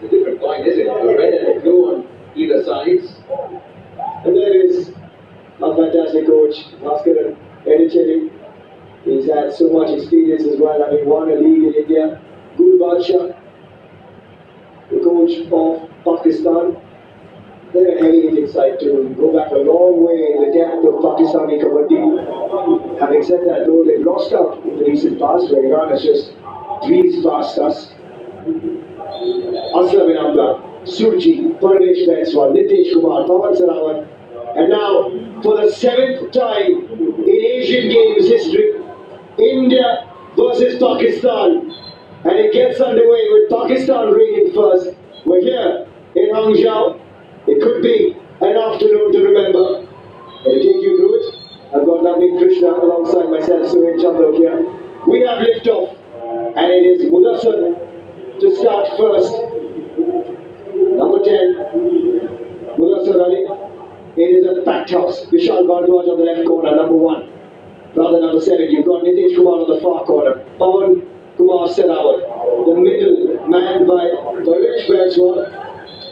It's a different coin, isn't it? A red and a blue on either sides. And there is a fantastic coach, Bhaskaran Edicheri. He's had so much experience as well, having won a league in India. Gul Badshaw, the coach of Pakistan. They're a heavy hitting side too. Go back a long way in the depth of Pakistani Kabaddi. Having said that though, they've lost out in the recent past where Iran has just breezed past us. Aslam Inamdar, Surji, Parvesh Banswal, Nitish Kumar, Pawan Sarawat. And now, for the 7th time in Asian Games history, India versus Pakistan. And it gets underway with Pakistan reigning first. We're here in Hangzhou. It could be an afternoon to remember. I'll take you through it. I've got Navneet Krishna alongside myself, Suren Chandok here. We have liftoff, and it is Mudassar to start first. Number 10, Mudassar Ali. It is a packed house. Vishal Bhardwaj on the left corner, number 1. Rather number 7, you've got Nitish Kumar on the far corner. Pawan Kumar Sarawat. The middle man by Parvesh Banswal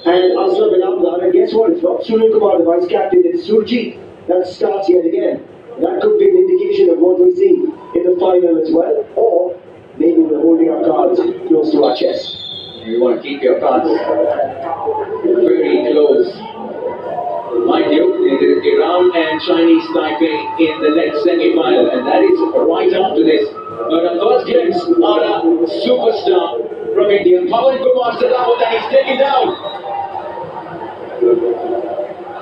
and Aslam Inamdar. And guess what? It's not Sunil Kumar, the vice captain. It's Surji that starts yet again. That could be an indication of what we see in the final as well. Or maybe we're holding our cards close to our chest. You want to keep your cards very close. Mind you, it is Iran and Chinese Taipei in the next semi-final, and that is right after this. But a first glimpse on a superstar from India, Pawan Kumar Sarawat, and he's taken down.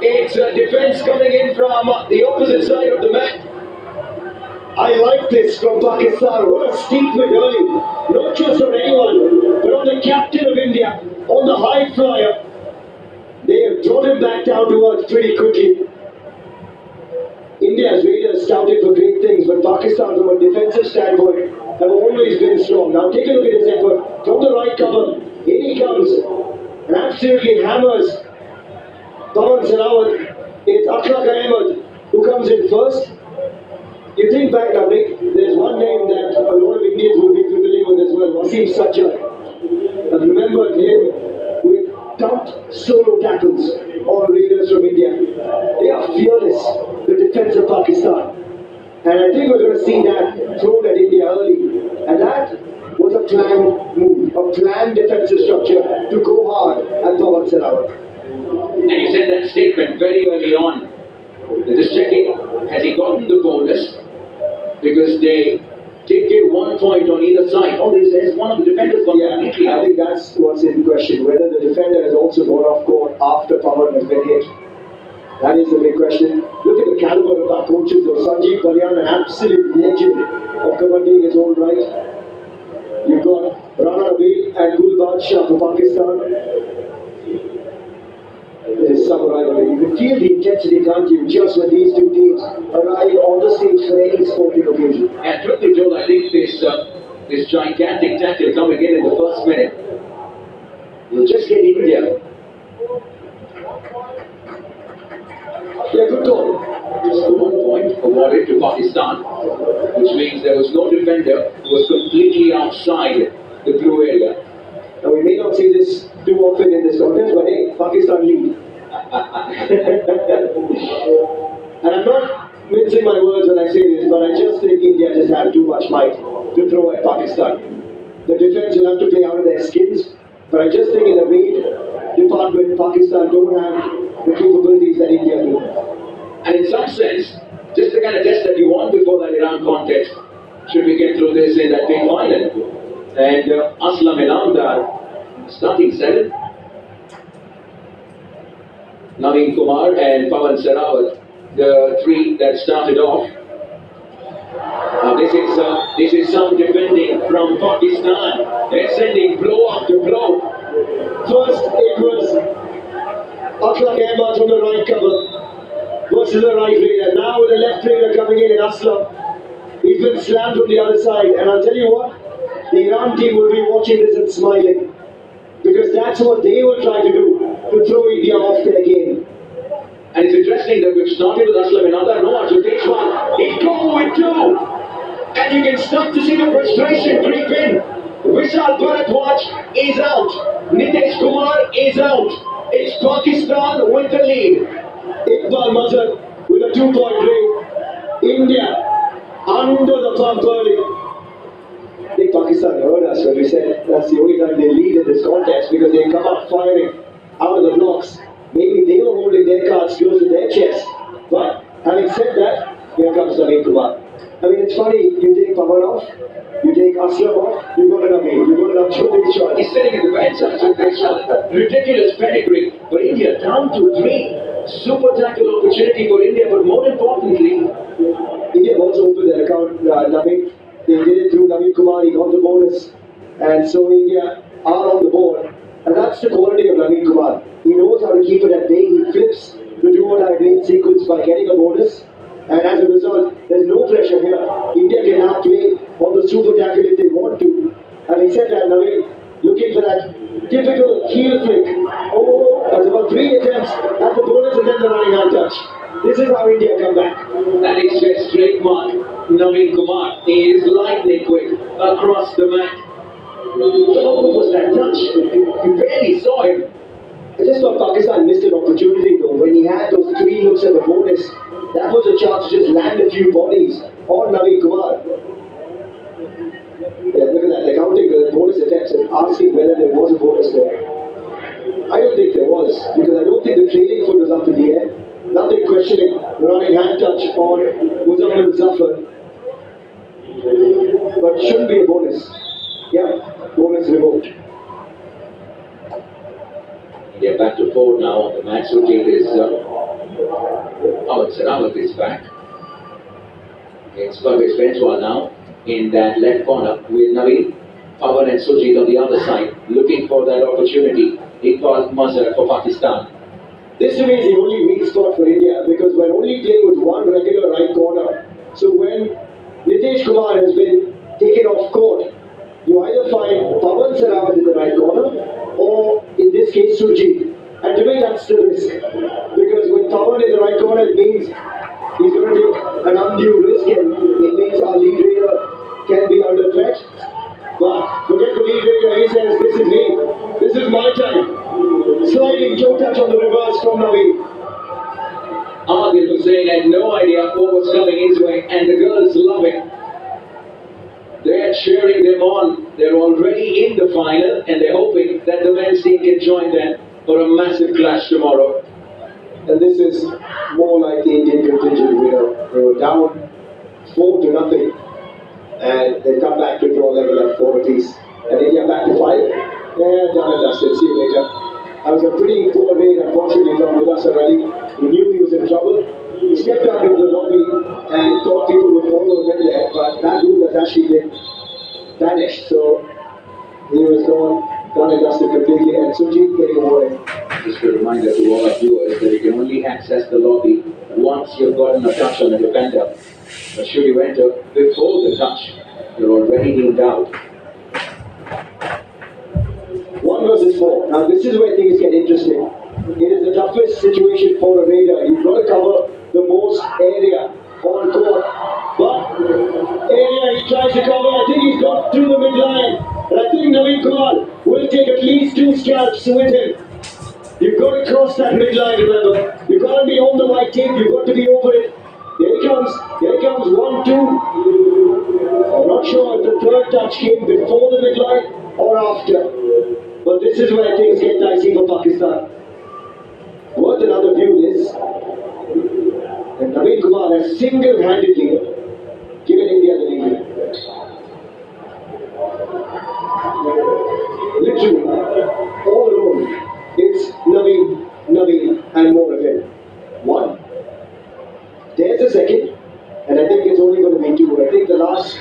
It's a defense coming in from the opposite side of the mat. I like this from Pakistan. What a statement early. Not just on anyone, but on the captain of India, on the high flyer. They have brought him back down to earth pretty quickly. India's raiders scouted for great things, but Pakistan, from a defensive standpoint, have always been strong. Now take a look at this effort. From the right cover, in he comes and absolutely hammers Pawan Sarawat. It's Akhlaq Ahmed who comes in first. You think back now, Nick, there's one name that a lot of Indians will be familiar with as well, Wasim Sajjad. I've remembered him with tough solo tackles on raiders from India. They are fearless, the defense of Pakistan. And I think we're going to see that thrown at India early. And that was a planned move, a planned defensive structure to go hard at Pawan Sarawat. And you said that statement very early on. They're just checking, has he gotten the bonus? Because they did get 1 point on either side. Oh, there's one of the defenders gone completely out. I think that's what's in question, whether the defender has also gone off court after Pawan has been hit. That is the big question. Look at the caliber of our coaches though. Sanjeev Kalyan, an absolute legend of Kabaddi in his own right. You've got Rana Nabil and Gul Badshaw for Pakistan. It is some rivalry. You can feel the intensity, can't you, just when these two teams arrive on the stage for any sporting occasion. And truth be told, I think this gigantic tackle coming in the first minute will just get India. Yeah, good call. Just 1 point awarded to Pakistan, which means there was no defender who was completely outside the blue area. Now we may not see this too often in this contest, but hey, Pakistan lead. And I'm not mincing my words when I say this, but I just think India just had too much might to throw at Pakistan. The defense will have to play out of their skins, but I just think in the raid department, Pakistan don't have the capabilities that India do. And in some sense, just the kind of test that you want before that Iran contest, should we get through this in that big final. And Aslam Inamdar starting 7. Naveen Kumar and Pawan Sarawat, the 3 that started off. This is some defending from Pakistan. They're sending blow after blow. First, it was Akhlaq Ahmed from the right cover versus the right raider. Now with the left raider coming in Aslam, he's been slammed from the other side. And I'll tell you what, the Iran team will be watching this and smiling, because that's what they were trying to do, to throw India off their game. And it's interesting that we've started with Aslam Inamdar. No, Arjun takes 1. He's going with 2. And you can start to see the frustration creep in. Vishal Bharadwaj is out. Nitesh Kumar is out. It's Pakistan with the lead. Iqbal Mazhar with a 2-point lead. India under the pump early. I think Pakistan heard us when we said that's the only time they lead in this contest because they come up firing out of the blocks. Maybe they were holding their cards close to their chest. But having said that, here comes Naveen Kumar. I mean, it's funny, you take Pawan off, you take Aslam off, you've got an Naveen, you've got an Abshoti shot. He's sitting in the bench after this one. Ridiculous pedigree. But India down to 3. Super tackle opportunity for India, but more importantly, India also opened their account, Naveen. They did it through Naveen Kumar, he got the bonus. And so India are on the board. And that's the quality of Naveen Kumar. He knows how to keep it at bay. He flips the do-or-die green sequence by getting a bonus. And as a result, there's no pressure here. India can now play on the super tackle if they want to. Having said that, Naveen looking for that typical heel flick. Oh, that's about 3 attempts at the bonus and then the running hand touch. This is how India come back. that is just trademark. Naveen Kumar is lightning quick across the mat. What was that touch? You barely saw him. I just thought Pakistan missed an opportunity though. When he had those 3 looks at the bonus, that was a chance to just land a few bodies on Naveen Kumar. Yeah, look at that. They're counting the bonus attempts and asking whether there was a bonus there. I don't think there was, because I don't think the trailing foot was up in the air. Nothing questioning the running hand touch on Muzammil Zafar. But shouldn't be a bonus. Yeah, bonus revoked. Get back to 4 now. The match routine is Sarawat is back. It's Parvez Benchwal now in that left corner with Naveen, Pawan and Sujit on the other side, looking for that opportunity. Iqbal Mazhar for Pakistan. This to me is the only weak spot for India because we're only playing with one regular right corner. So when Nitesh Kumar has been taken off court, you either find Pawan Sarawat in the right corner or in this case Sujit. And to me that's the risk. Because with Pawan in the right corner it means he's going to take an undue risk and it means our lead raider can be under threat. But forget the lead raider, he says this is me. This is my time. Sliding toe touch on the reverse from Naveen. Adil Hussain had no idea what was coming his way, and the girls love it. They're cheering them on. They're already in the final, and they're hoping that the men's team can join them for a massive clash tomorrow. And this is more like the Indian contingent, you know. They were down 4-0, and they come back to draw level at 4 apiece. And India back to 5. Yeah, done and dusted. See you later. I was a pretty poor raid, unfortunately, from Mudassar Ali. He knew he was in trouble. He stepped out into the lobby and thought people would follow him in there, but that rule has actually been vanished. So he was gone, done and dusted completely, and Sujit getting away. Just a reminder to all our viewers that you can only access the lobby once you've gotten a touch on the defender. But should you enter before the touch, you're already deemed out. 1 versus 4. Now this is where things get interesting. It is the toughest situation for a raider. You've got to cover the most area on court. But area he tries to cover, I think he's got through the midline. And I think Naveen Kumar will take at least 2 scalps with him. You've got to cross that midline, remember. You've got to be on the white tape, you've got to be over it. Here he comes, 1, 2. I'm not sure if the third touch came before the midline or after. But this is where things get dicey for Pakistan. Worth another view is that Naveen Kumar has single-handedly given India the lead. Literally, all alone, it's Naveen, and more of him. 1. There's a second, and I think it's only going to be 2. I think the last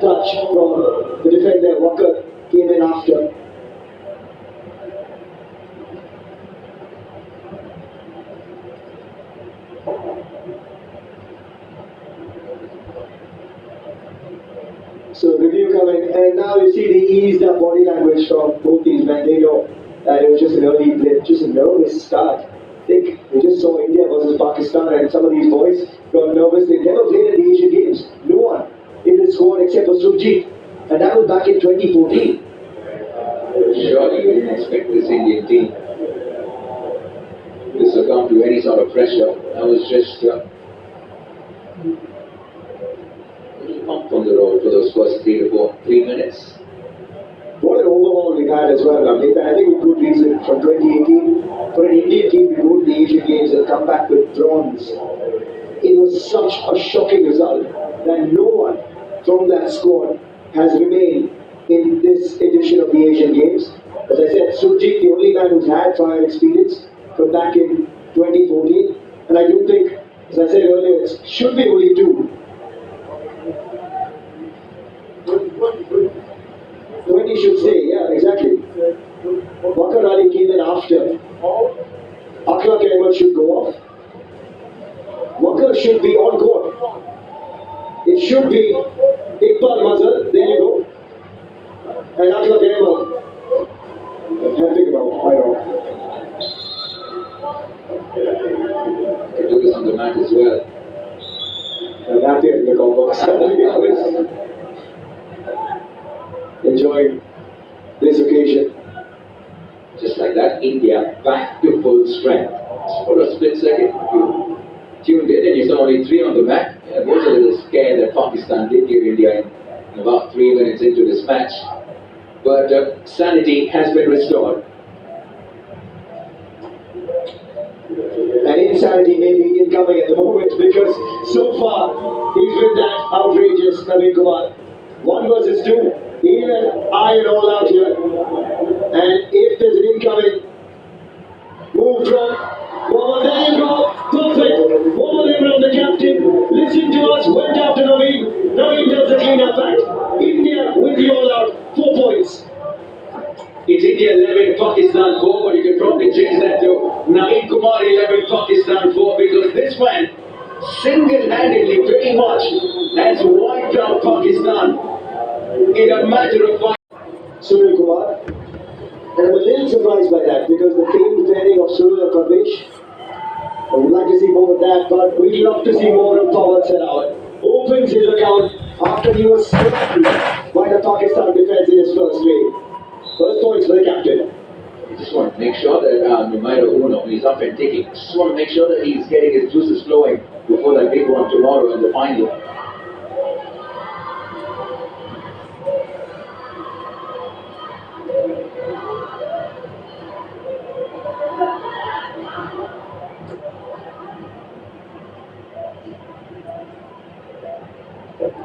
touch from the defender, Walker, came in after. So review coming, and now you see the eased up body language from both these men. They know that it was just an early blip, just a nervous start. I think we just saw India versus Pakistan, and some of these boys got nervous. They never played at the Asian Games. No one in the squad except for Sujit, and that was back in 2014. Surely you didn't expect this Indian team to succumb to any sort of pressure. I was just a little pumped on the road for those first 3 minutes. What an overhaul we've had as well. I think with good reason. From 2018, for an Indian team to go to the Asian Games and come back with bronze, it was such a shocking result that no one from that squad has remained in this edition of the Asian Games. As I said, Surjit, the only man who's had prior experience from back in 2014. And I do think, as I said earlier, it should be only two. 20 should stay, yeah, exactly. Wakar Ali came in after. Akhlaq Ahmed should go off. Wakar should be on court. It should be Iqbal Mazhar, there you go. And Akhlaq Ahmed. I can't think about it, I know. Can do this on the mat as well. I'm happy in the combo. To be honest. Enjoying this occasion. Just like that, India back to full strength. For a split second, you tuned in and you saw only three on the mat. There was a little scare that Pakistan did give India in about 3 minutes into this match. But sanity has been restored. And insanity may be incoming at the moment because so far he's been that outrageous, Naveen Kumar. 1 versus 2. Even iron all out here. And if there's an incoming move from there you go. Perfect. One more from the captain. Listen to us. Went after Naveen. Naveen does the clean-up act. India with the all-out. 4 points. It's India 11, Pakistan 4, but you can probably change that to Naveen Kumar 11, Pakistan 4, because this man single-handedly pretty much has wiped out Pakistan in a matter of time. Sunil Kumar. And I'm a little surprised by that because the famed pairing of Sunil and Pradesh. I would like to see more of that, but we'd love to see more of Pawar Sehrawat. Opens his account after he was slammed by the Pakistan defense in his first game. First points for the captain. You just want to make sure that no matter who he's up and ticking. Just want to make sure that he's getting his juices flowing before that big one tomorrow in the final.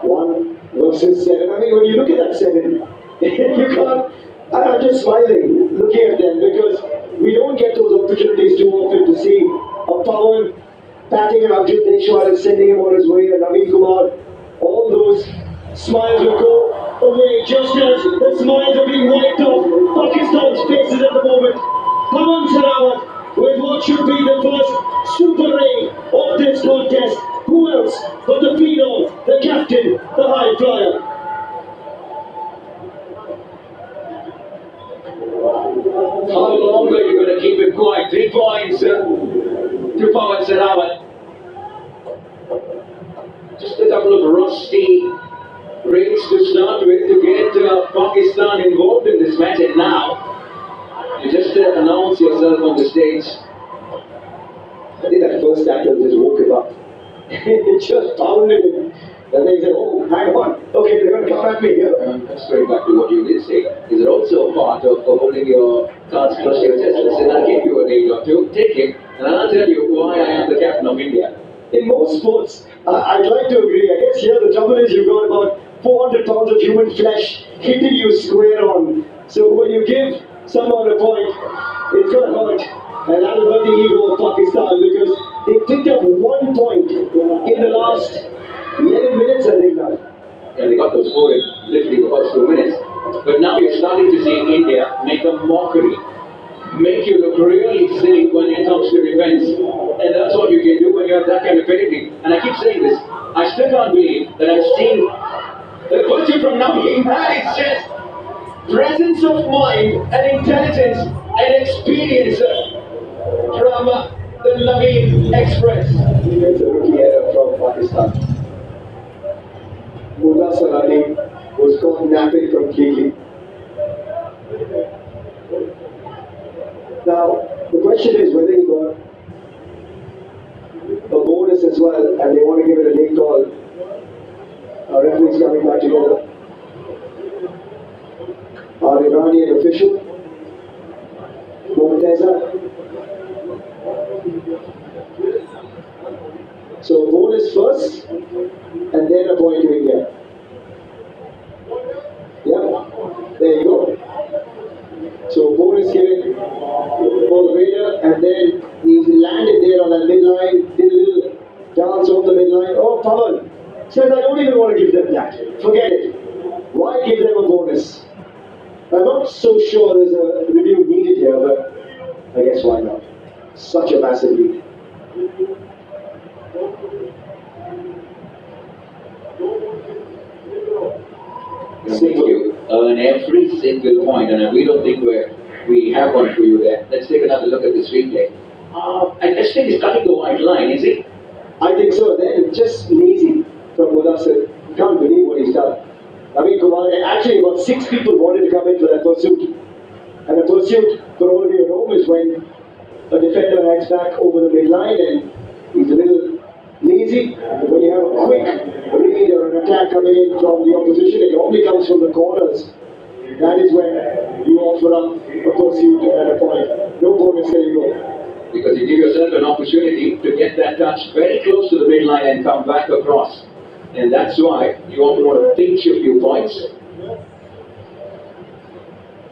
One versus 7. I mean, when you look at that 7, you can't. I'm just smiling looking at them because we don't get those opportunities too often to see a Pawan patting an Arjun Deshwar and sending him on his way, and Naveen Kumar. All those smiles will go away just as the smiles are being wiped off Pakistan's faces at the moment. Pawan Sehrawat with what should be the first super ring of this contest. Who else but the phenom, the captain, the high flyer? How long are you going to keep it quiet? 3 points to Pawar Sehrawat. Just a couple of rusty rings to start with to get Pakistan involved in this match, and now you just announce yourself on the stage. I think that first tackle just woke him up. It just pounded him. And then he said, oh, hang on. Okay, they're going to come at me here. Just going back to what you did say, is it also a part of holding your cards close to your chest? Listen, I'll give you a name or two, take it, and I'll tell you why I am the captain of India. In most sports, I'd like to agree. I guess here the trouble is you've got about 400 pounds of human flesh hitting you square on. So when you give someone a point, it's going to hurt. And that'll hurt the ego of Pakistan because they picked up 1 point in the last 11 minutes, I think now. Yeah, they got those 4 in literally the first 2 minutes. But now you're starting to see India make a mockery, make you look really silly when it comes to defense. And that's what you can do when you have that kind of pedigree. And I keep saying this, I still can't believe that I've seen the person from Naveen. That is just presence of mind and intelligence and experience from the Naveen Express. It's a rookie header from Pakistan. Mullah Sarani was caught napping completely. Now, the question is whether he got a bonus as well, and they want to give it a late call. Our referees coming back together. Our Iranian official, Monteza. So bonus first, and then a point to India. Yeah, there you go. So bonus given for the Raider, and then he's landed there on that midline, did a little dance on the midline. Oh, Pawan says, I don't even want to give them that. Forget it. Why give them a bonus? I'm not so sure there's a review needed here, but I guess why not? Such a massive lead. Thank you. Earn every single point, and we don't think we have one for you there. Let's take another look at this replay. And Ashton is cutting the white line, is he? I think so. Then just lazy from Mudasir. Can't believe what he's done. I mean, Kumar, actually about 6 people wanted to come in for that pursuit. And the pursuit, for all of you at home, is when a defender hangs back over the midline and he's a little lazy. When you have a quick read or an attack coming in from the opposition, it normally comes from the corners. That is when you offer up a pursuit and a point. No bonus, there you go. Because you give yourself an opportunity to get that touch very close to the midline and come back across. And that's why you often want to pinch a few points.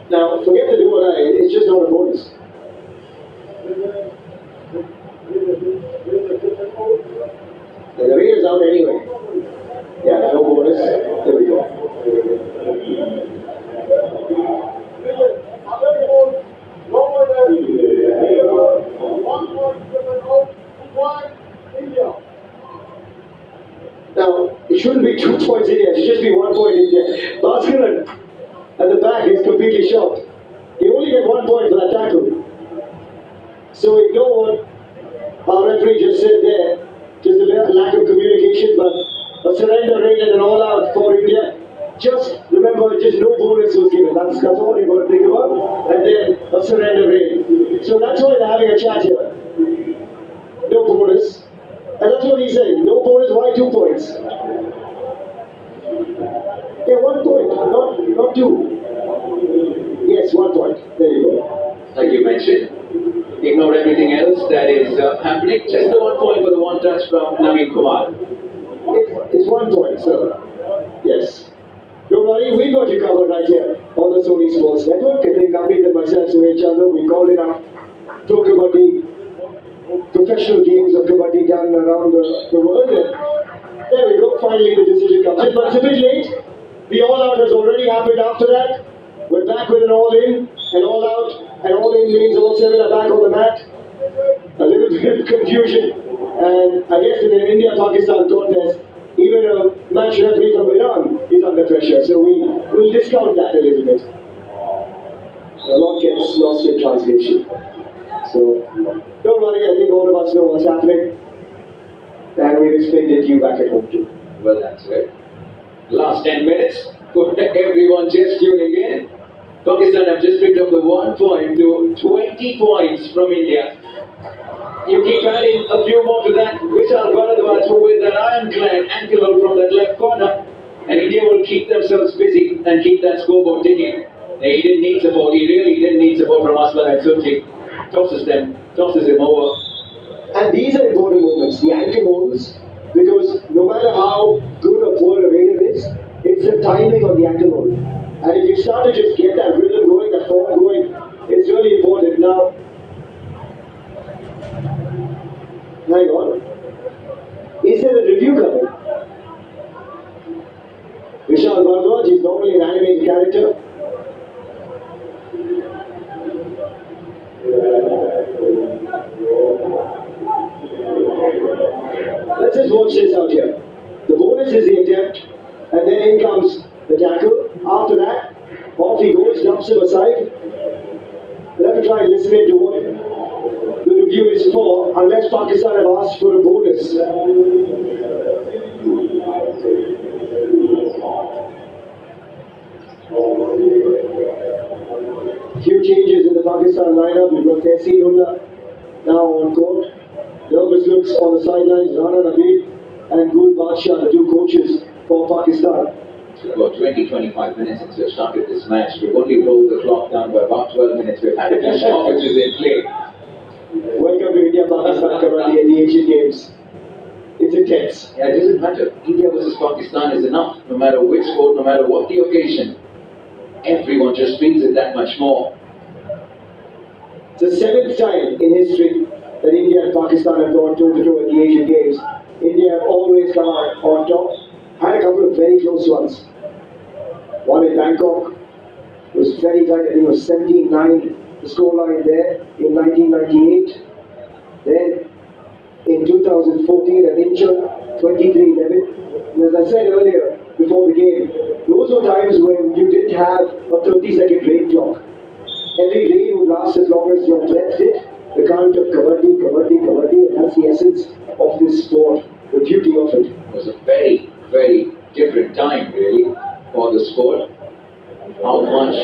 Now, forget the do or die, it's just not a bonus. And the Raiders out anyway. Yeah, no bonus. There we go. Now, it shouldn't be 2 points India, it should just be 1 point India. Bhaskaran at the back is completely shocked. He only get 1 point for that tackle. So ignore what our referee just said there. Just a lack of communication, but a surrender rate and an all-out for India. Just remember, just no bonus was given. That's all you've got to think about. And then a surrender rate. So that's why they're having a chat here. No bonus. And that's what he's saying. No bonus, why 2 points? Yeah, 1 point, not 2. Yes, 1 point. There you go. Like you mentioned, ignore everything else that is happening. Just the 1 point for the one touch from Naveen Kumar. It's 1 point, sir. Yes. Don't worry, we got you covered right here on the Sony Sports Network. I think Kabaddi and myself to each other, we call it up to Kabaddi, professional games of Kabaddi done around the world. And there we go, finally the decision comes in. But it's a bit late. The all-out has already happened after that. We're back with an all-in, an all-out, and all-in means all 7 are back on the mat. A little bit of confusion. And I guess in an India-Pakistan contest, even a match referee from Iran is under pressure. So we'll discount that a little bit. A lot gets lost in translation. So don't worry, I think all of us know what's happening. And we've explained it to you back at home too. Well, that's it. Last 10 minutes for everyone just tuning in. Pakistan have just picked up the 1 point to 20 points from India. You keep adding a few more to that. Vishal Bharadwaj with an ironclad ankle out from that left corner. And India will keep themselves busy and keep that scoreboard ticking. He didn't need support. He really didn't need support from Aslan and Suchi. Tosses him over. And these are important moments, the ankle holds, because no matter how good or poor a raider is, it's the timing on the ankle hold. And if you start to just get that rhythm going, that form going, it's really important. Now, hang on. Is there a review coming? Vishal Bharadwaj is normally an animated character. Let's just watch this out here. The bonus is the attempt, and then in comes the tackle. After that, off he goes, dumps him aside. We'll have to try listening to what the review is for, unless Pakistan have asked for a bonus. Few changes in the Pakistan. Pakistan lineup. You've got Tehseen now on court. Nervous looks on the sidelines. Rana Nabil and Gul Badshah, the two coaches for Pakistan. About 20-25 minutes since we've started this match. We've only rolled the clock down by about 12 minutes. We've had a few stoppages in play. Welcome to India-Pakistan Kabaddi at the Asian Games. It's intense. Yeah, it doesn't matter. India versus Pakistan is enough, no matter which sport, no matter what the occasion. Everyone just feels it that much more. It's the 7th time in history that India and Pakistan have gone toe-to-toe at the Asian Games. India have always come out on top. Had a couple of very close ones. One in Bangkok. It was very tight. I think it was 17-9, the scoreline there in 1998. Then in 2014 at Incheon, 23-11. And as I said earlier, before the game, those were times when you didn't have a 30-second rain clock. Every rain would last as long as your breath did. The count of Kabaddi, Kabaddi, Kabaddi, and that's the essence of this sport, the beauty of it. It was a very, very different time, really, for the sport. How much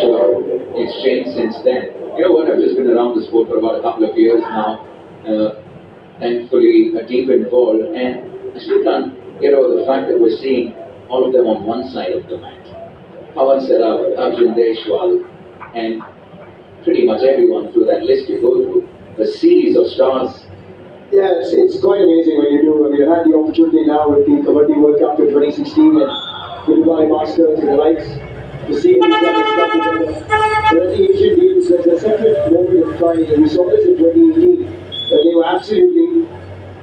it's changed since then. You know what, I've just been around the sport for about a couple of years now. Thankfully, deep involved, and I still can't get over the fact that we're seeing all of them on one side of the mat. Pawan Sehrawat, Arjun Deshwal, and pretty much everyone through that list you go through, a series of stars. Yeah, it's quite amazing when you do. I mean, I've had the opportunity now with the Kabaddi World Cup in 2016 and the Dubai Masters and the likes to see these guys come together. But at the Asian Games, there's a separate moment of pride, and we saw this in 2018, that they were absolutely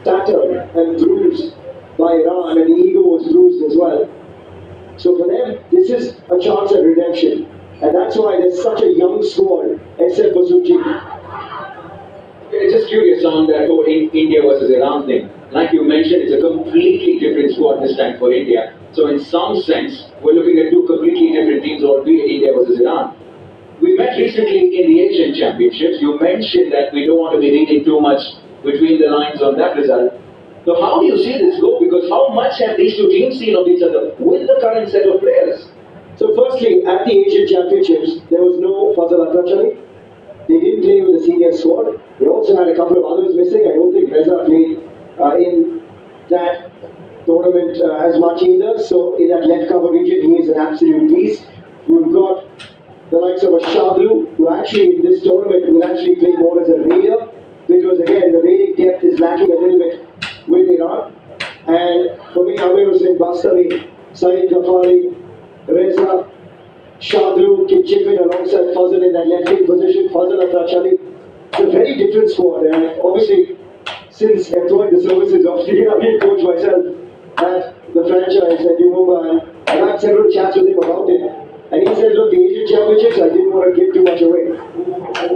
tattered and bruised by Iran, and the ego was bruised as well. So for them, this is a chance at redemption, and that's why there's such a young squad, except for Suchi. Just curious on that whole India versus Iran thing. Like you mentioned, it's a completely different squad this time for India. So in some sense, we're looking at two completely different teams, albeit India versus Iran. We met recently in the Asian Championships. You mentioned that we don't want to be reading too much between the lines on that result. So how do you see this go? Because how much have these two teams seen of each other with the current set of players? So firstly, at the Asian Championships, there was no Fazal Akrachali. They didn't play with the senior squad. They also had a couple of others missing. I don't think Reza played in that tournament as much either. So in that left cover region, he is an absolute beast. You've got the likes of a Shadlu, who actually in this tournament will actually play more as a raider, because again, the raiding depth is lacking a little bit with Iran. And for me, Amir Hussain Bastami, Saeed Ghaffari, Reza, Shadru can chip in alongside Fazal in that left wing position. Fazal Akrachali. It's a very different squad, and obviously, since employed the services of the Iranian coach myself at the franchise at Mumbai, I've had several chats with him about it. And he said, look, the Asian Championships, I didn't want to give too much away.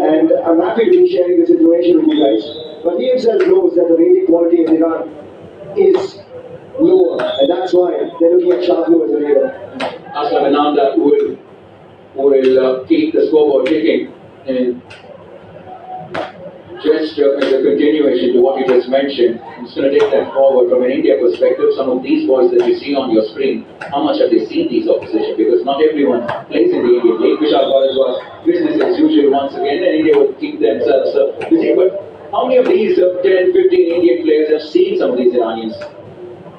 And I'm happy to be sharing this information with you guys. But he himself knows that the rating quality in Iran is lower, and that's why they're looking at Shadlu as a raider. Aslam Ananda will keep the scoreboard ticking, and just as a continuation to what you just mentioned, I'm just going to take that forward from an India perspective. Some of these boys that you see on your screen, how much have they seen these opposition? Because not everyone plays in the Indian League. Vishal was business as usual once again, and India would keep themselves busy. But how many of these 10, 15 Indian players have seen some of these Iranians?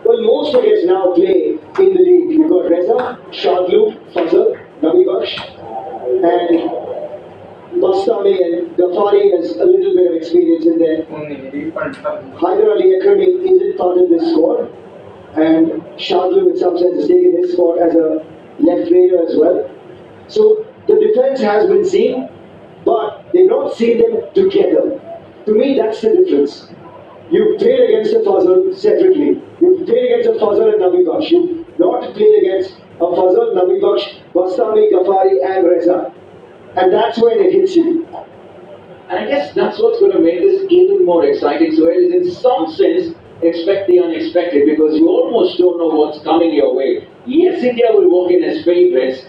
Well, most of us now play in the league. You've got Reza, Shadlu, Fazal, Nabi Baksh, and Bastami and Ghaffari has a little bit of experience in there. Haider Ali Akrami isn't part of this squad, and Shadlu in some sense is taking his spot as a left raider as well. So the defense has been seen, but they've not seen them together. To me, that's the difference. You've played against a Fazal separately. You've played against a Fazal and Nabi Baksh. You've not played against a Fazal, Nabi Baksh, Bastami, Ghaffari and Reza. And that's when it hits you. And I guess that's what's going to make this even more exciting. So it is in some sense, expect the unexpected, because you almost don't know what's coming your way. Yes, India will walk in as favourites,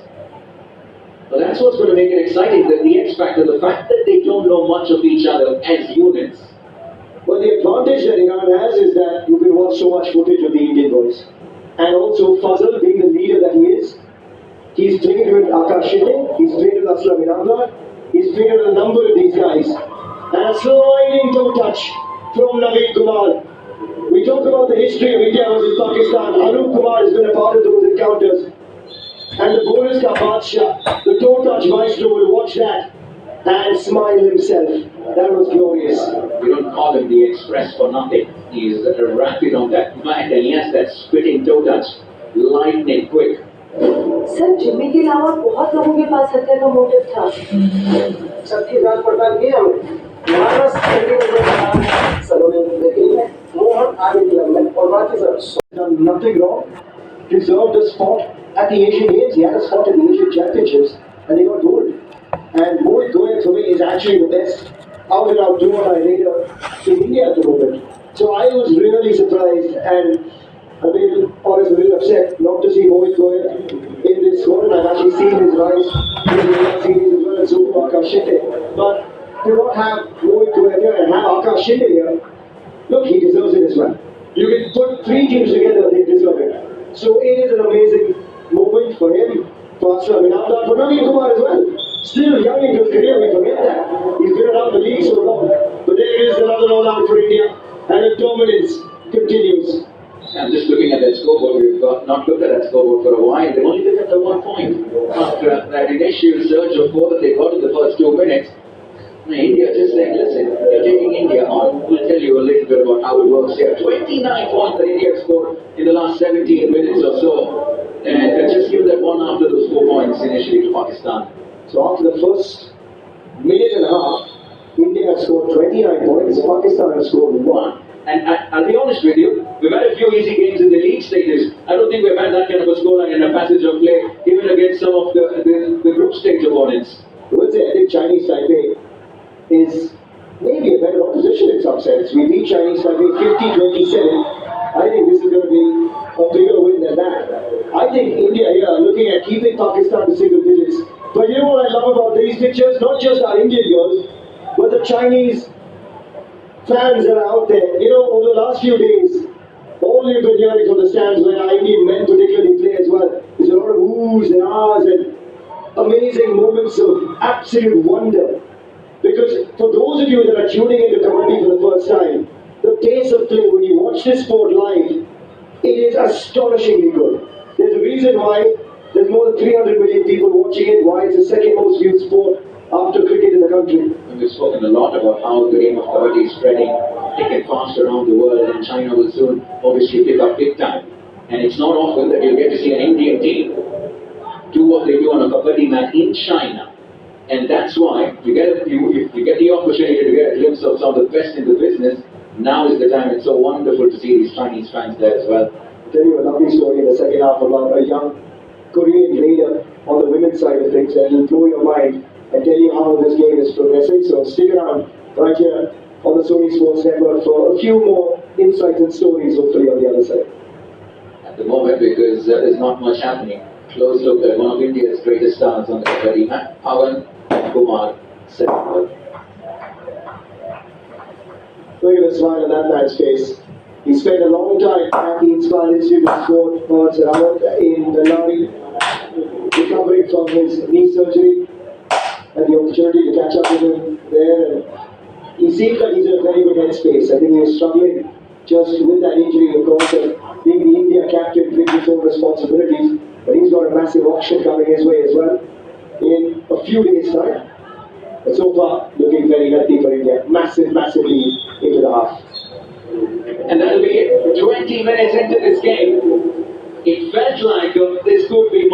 but that's what's going to make it exciting, that the X factor, the fact that they don't know much of each other as units. Well, the advantage that Iran has is that you can watch so much footage of the Indian boys. And also, Fazal, being the leader that he is, he's trained with Akash Shinde, he's trained with Aslam Inamdar, He's played with a number of these guys. And a sliding toe touch from Naveen Kumar. We talk about the history of India versus Pakistan. Anup Kumar has been a part of those encounters. And the bonus ka Badshah, the toe touch maestro, will watch that and smile himself. That was glorious. We don't call him the Express for nothing. He's rapid on that mat and he has that spitting toe touch, lightning quick. Sir Jimmy के अलावा बहुत लोगों के पास हत्या का motive था। सबकी जांच पड़ताल की हमने मोहन आगे क्लब में और बाकी सब Done nothing wrong. Deserved a spot at the Asian Games. He had a spot at the Asian Championships and they got gold. And Mohit Goyal for me is actually the best out and out duo I raider in India at the moment. So I was really surprised and a little, honestly, a little upset not to see Mohit Goyal in this squad. And I've actually seen his rise in the last series as well as so Akash Shinde. But to not have Mohit Goyal here and have Akash Shinde here, look, he deserves it as well. You can put three teams together, they deserve it. So it is an amazing moment for him, for Aslam Inamdar, for Naveen Kumar as well. Still young into his career, we forget that. He's been around the league so long. But there it is, another all-out for India. And the dominance continues. I'm just looking at that scoreboard. We've not looked at that scoreboard for a while. They've only looked at the 1 point. After that initial surge of 4 that they got in the first 2 minutes, India just saying, listen, you're taking India on. We'll tell you a little bit about how it works here. 29 points that India scored in the last 17 minutes or so. And just give that one after those 4 points initially to Pakistan. So after the first minute and a half, India has scored 29 points, Pakistan has scored 1. And I'll be honest with you, we've had a few easy games in the league stages. I don't think we've had that kind of a scoreline and a passage of play, even against some of the group stage opponents. I would say I think Chinese Taipei is maybe a better opposition in some sense. We beat Chinese Taipei 50-27. I think this is going to be a bigger win than that. I think India here are looking at keeping Pakistan to single digits. But you know what I love about these pictures? Not just our Indian girls, but the Chinese fans that are out there. You know, over the last few days, all you've been hearing from the stands where our Indian men particularly play as well, there's a lot of oohs and ahs and amazing moments of absolute wonder. Because for those of you that are tuning into Kabaddi for the first time, the pace of play when you watch this sport live, it is astonishingly good. There's a reason why there's more than 300 million people watching it, why it's the second most viewed sport after cricket in the country. We've spoken a lot about how the game of Kabaddi is spreading thick and fast around the world, and China will soon obviously pick up big time. And it's not often that you'll get to see an Indian team do what they do on a Kabaddi match in China. And that's why if you get the opportunity to get a glimpse of some of the best in the business, now is the time. It's so wonderful to see these Chinese fans there as well. I'll tell you a lovely story in the second half about a young Korean raider on the women's side of things, and will blow your mind and tell you how this game is progressing. So stick around right here on the Sony Sports Network for a few more insights and stories, hopefully on the other side. At the moment, because there's not much happening. Close look at one of India's greatest stars on the Kabaddi mat, Pawan Kumar Sehwag. Look at the smile on that man's face. He spent a long time at the Inspired Institute of Sport in the Lari, recovering from his knee surgery. Had the opportunity to catch up with him there, and he seems like he's in a very good headspace. I think he was struggling just with that injury, of course, and being the India captain brings his own responsibilities. But he's got a massive auction coming his way as well in a few days' time. But so far, looking very healthy for India. Massive lead into the half. And that'll be it. 20 minutes into this game, it felt like this could be